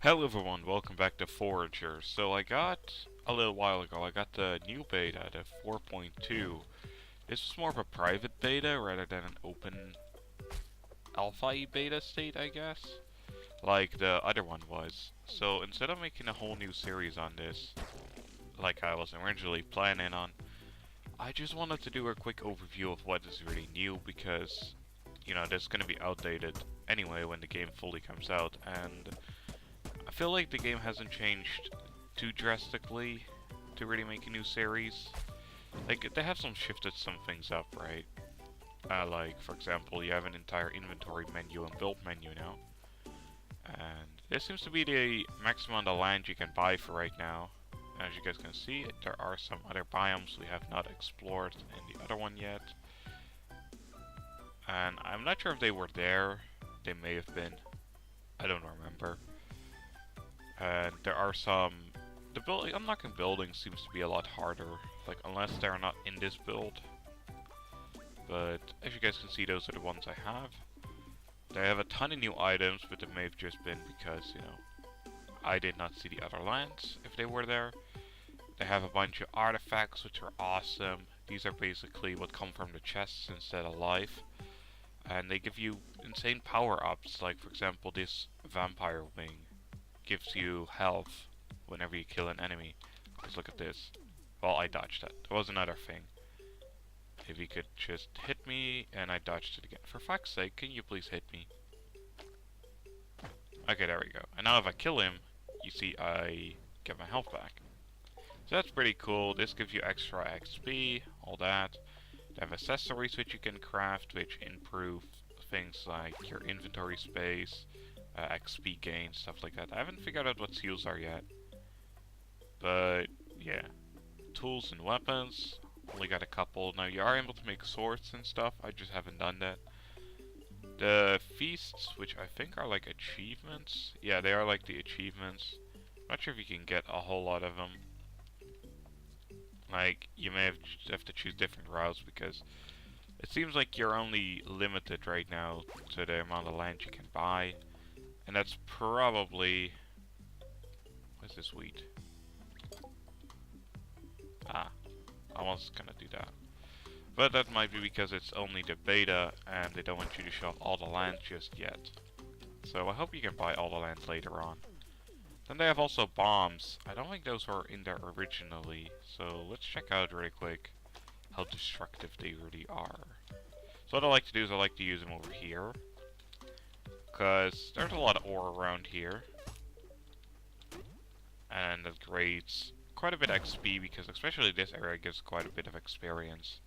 Hello everyone, welcome back to Forager. So a little while ago, I got the new beta, the 4.2. This was more of a private beta rather than an open alpha beta state, I guess. Like the other one was. So instead of making a whole new series on this, like I was originally planning on, I just wanted to do a quick overview of what is really new because, this is going to be outdated anyway when the game fully comes out, and I feel like the game hasn't changed too drastically to really make a new series. Like, they have shifted some things up, right? Like, for example, you have an entire inventory menu and build menu now. And this seems to be the maximum amount of land you can buy for right now. As you guys can see, there are some other biomes we have not explored in the other one yet. And I'm not sure if they were there. They may have been. I don't remember. And there are unlocking buildings seems to be a lot harder, like unless they're not in this build. But as you guys can see, those are the ones I have. They have a ton of new items, but it may have just been because, I did not see the other lands if they were there. They have a bunch of artifacts which are awesome. These are basically what come from the chests instead of life. And they give you insane power-ups, like for example this vampire wing gives you health whenever you kill an enemy. Let's look at this. Well, I dodged that. There was another thing. If he could just hit me, and I dodged it again. For fuck's sake, can you please hit me? Okay, there we go. And now if I kill him, you see I get my health back. So that's pretty cool. This gives you extra XP, all that. They have accessories which you can craft, which improve things like your inventory space, XP gain, stuff like that. I haven't figured out what seals are yet. But, yeah. Tools and weapons. Only got a couple. Now, you are able to make swords and stuff. I just haven't done that. The feasts, which I think are like achievements. Yeah, they are like the achievements. Not sure if you can get a whole lot of them. Like, you may have to choose different routes because it seems like you're only limited right now to the amount of land you can buy. And that's probably... What's this wheat? Ah, I was gonna do that. But that might be because it's only the beta and they don't want you to show off all the land just yet. So I hope you can buy all the land later on. Then they have also bombs. I don't think those were in there originally. So let's check out really quick how destructive they really are. So what I like to do is I like to use them over here. Because there's a lot of ore around here. And that grades quite a bit of XP because especially this area gives quite a bit of experience.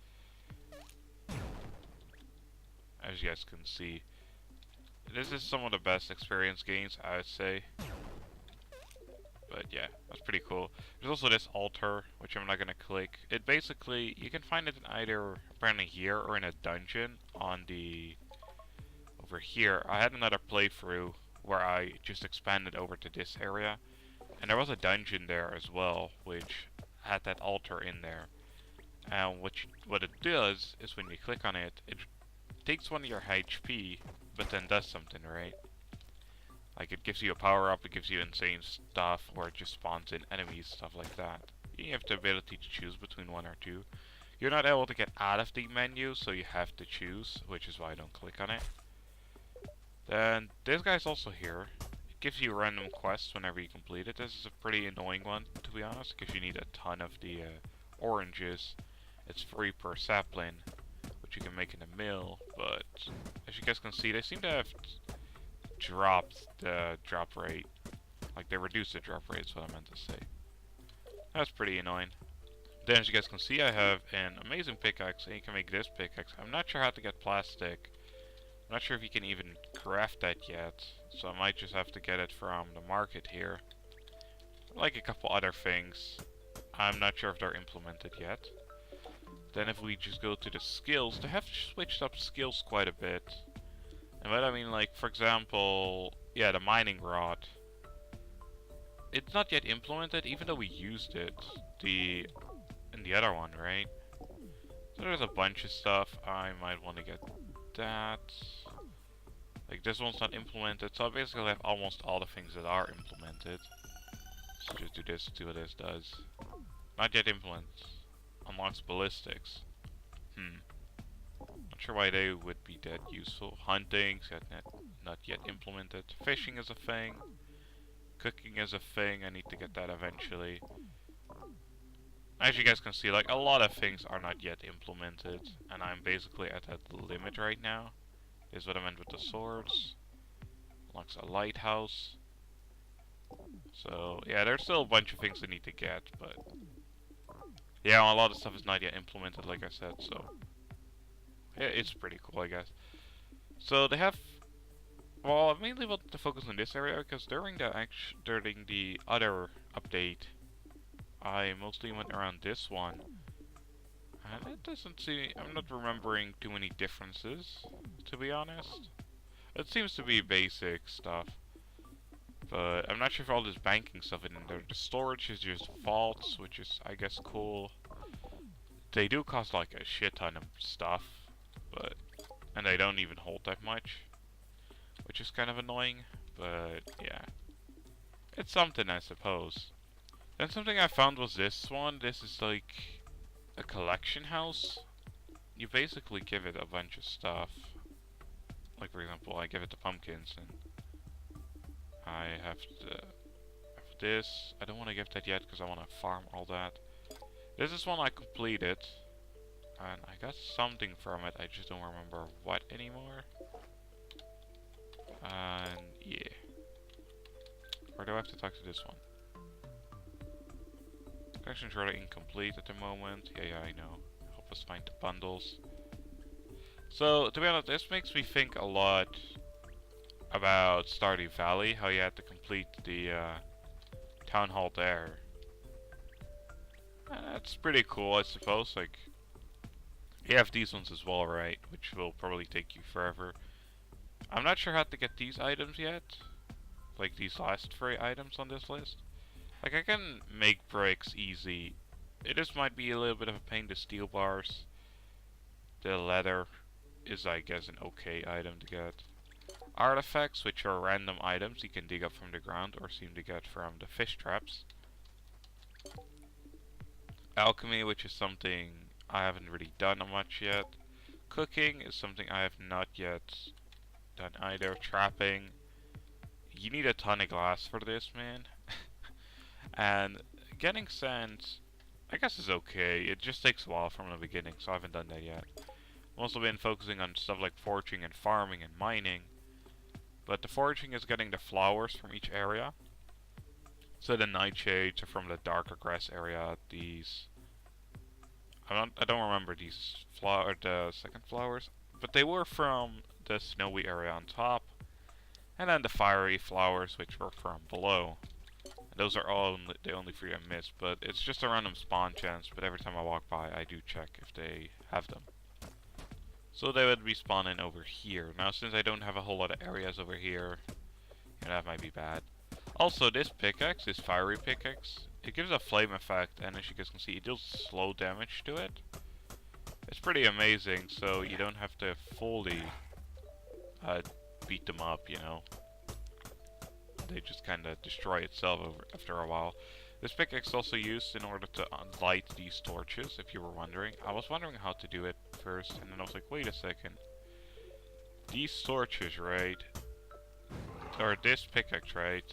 As you guys can see. This is some of the best experience gains, I would say. But yeah, that's pretty cool. There's also this altar, which I'm not going to click. It basically, you can find it in either apparently here or in a dungeon on the... over here. I had another playthrough where I just expanded over to this area. And there was a dungeon there as well, which had that altar in there. And what it does is when you click on it, it takes one of your HP, but then does something, right? Like it gives you a power up, it gives you insane stuff, or it just spawns in enemies, stuff like that. You have the ability to choose between one or two. You're not able to get out of the menu, so you have to choose, which is why I don't click on it. Then this guy's also here. It gives you random quests whenever you complete it. This is a pretty annoying one, to be honest, because you need a ton of the oranges. It's free per sapling, which you can make in a mill, but as you guys can see, they seem to have dropped the drop rate. Like, they reduced the drop rate is what I meant to say. That's pretty annoying. Then, as you guys can see, I have an amazing pickaxe, and you can make this pickaxe. I'm not sure how to get plastic. I'm not sure if you can even craft that yet, so I might just have to get it from the market here. Like a couple other things. I'm not sure if they're implemented yet. Then if we just go to the skills, they have switched up skills quite a bit. And what I mean, like, for example, yeah, the mining rod. It's not yet implemented, even though we used it in the other one, right? So there's a bunch of stuff. I might want to get that. Like this one's not implemented, so I basically have almost all the things that are implemented. So just do this, see what this does. Not yet implemented. Unlocks ballistics. Not sure why they would be that useful. Hunting, not yet implemented. Fishing is a thing. Cooking is a thing, I need to get that eventually. As you guys can see, like, a lot of things are not yet implemented, and I'm basically at that limit right now. This is what I meant with the swords. Unlocks a lighthouse. So, yeah, there's still a bunch of things I need to get, but... yeah, a lot of stuff is not yet implemented, like I said, so... yeah, it's pretty cool, I guess. So, they have... well, I mainly want to focus on this area, because during the other update, I mostly went around this one. And it doesn't seem... I'm not remembering too many differences, to be honest. It seems to be basic stuff. But I'm not sure if all this banking stuff in there. The storage is just vaults, which is, I guess, cool. They do cost like a shit ton of stuff, but... and they don't even hold that much. Which is kind of annoying, but yeah. It's something, I suppose. Then something I found was this one. This is like a collection house. You basically give it a bunch of stuff. Like, for example, I give it the pumpkins, and I have this. I don't want to give that yet because I want to farm all that. This is one I completed, and I got something from it. I just don't remember what anymore. And yeah. Or do I have to talk to this one? Collection's rather incomplete at the moment. Yeah, I know. Help us find the bundles. So, to be honest, this makes me think a lot about Stardew Valley, how you had to complete the town hall there. That's pretty cool, I suppose. Like, you have these ones as well, right? Which will probably take you forever. I'm not sure how to get these items yet. Like, these last 3 items on this list. Like, I can make bricks easy. It just might be a little bit of a pain to steel bars. The leather is, I guess, an okay item to get. Artifacts, which are random items you can dig up from the ground or seem to get from the fish traps. Alchemy, which is something I haven't really done much yet. Cooking is something I have not yet done either. Trapping. You need a ton of glass for this, man. And getting sand, I guess, is okay. It just takes a while from the beginning, so I haven't done that yet. I've also been focusing on stuff like foraging and farming and mining. But the foraging is getting the flowers from each area. So the nightshades are from the darker grass area. These... I don't remember these the second flowers. But they were from the snowy area on top. And then the fiery flowers, which were from below. And those are the only 3 I missed. But it's just a random spawn chance. But every time I walk by, I do check if they have them. So they would be spawning over here. Now, since I don't have a whole lot of areas over here, that might be bad. Also, this pickaxe, this fiery pickaxe, it gives a flame effect, and as you guys can see, it deals slow damage to it. It's pretty amazing, so you don't have to fully beat them up, you know. They just kind of destroy itself after a while. This pickaxe is also used in order to light these torches, if you were wondering. I was wondering how to do it first, and then I was like, wait a second. These torches, right? Or this pickaxe, right?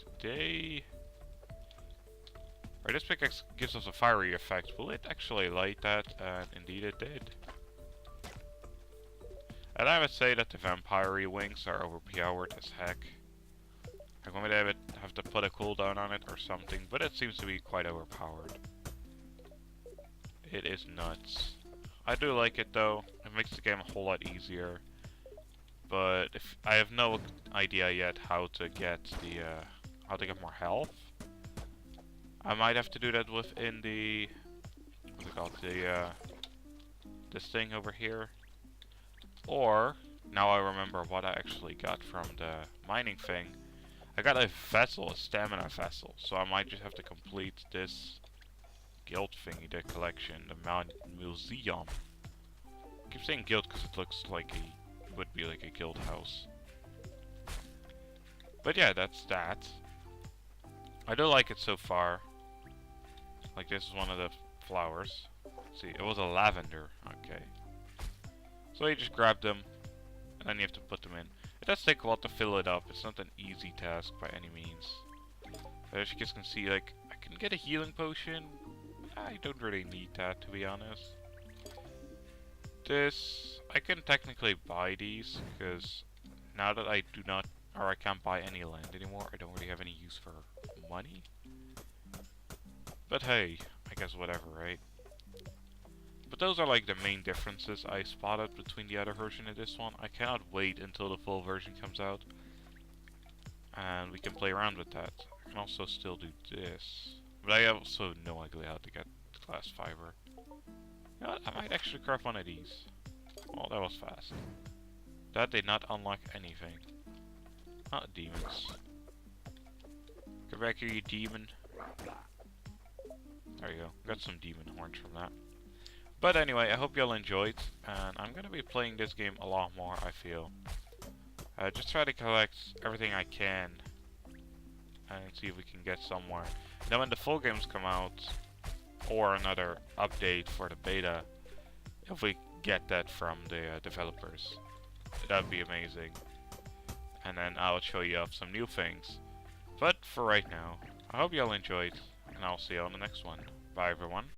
Or this pickaxe gives us a fiery effect. Will it actually light that? And indeed it did. And I would say that the vampire wings are overpowered as heck. I'm going to have to put a cooldown on it or something, but it seems to be quite overpowered. It is nuts. I do like it though. It makes the game a whole lot easier. But if I have no idea yet how to get the how to get more health. I might have to do that within the what's it called, this thing over here. Or now I remember what I actually got from the mining thing. I got a vessel, a stamina vessel, so I might just have to complete this guild thingy, the collection, the museum. I keep saying guild because it looks like would be like a guild house. But yeah, that's that. I do like it so far. Like, this is one of the flowers. Let's see, it was a lavender. Okay. So you just grab them, and then you have to put them in. It does take a while to fill it up. It's not an easy task by any means. But as you guys can see, like, I can get a healing potion. I don't really need that, to be honest. This, I can technically buy these, because now that I do not, or I can't buy any land anymore, I don't really have any use for money. But hey, I guess whatever, right? But those are like the main differences I spotted between the other version and this one. I cannot wait until the full version comes out. And we can play around with that. I can also still do this. But I also have no idea how to get glass fiber. You know what? I might actually craft one of these. Oh, that was fast. That did not unlock anything. Not demons. Come back here, you demon. There you go. Got some demon horns from that. But anyway, I hope y'all enjoyed. And I'm gonna be playing this game a lot more, I feel. Just try to collect everything I can. And see if we can get somewhere. Now when the full games come out, or another update for the beta, if we get that from the developers, that'd be amazing. And then I'll show you off some new things. But for right now, I hope y'all enjoyed, and I'll see you on the next one. Bye everyone.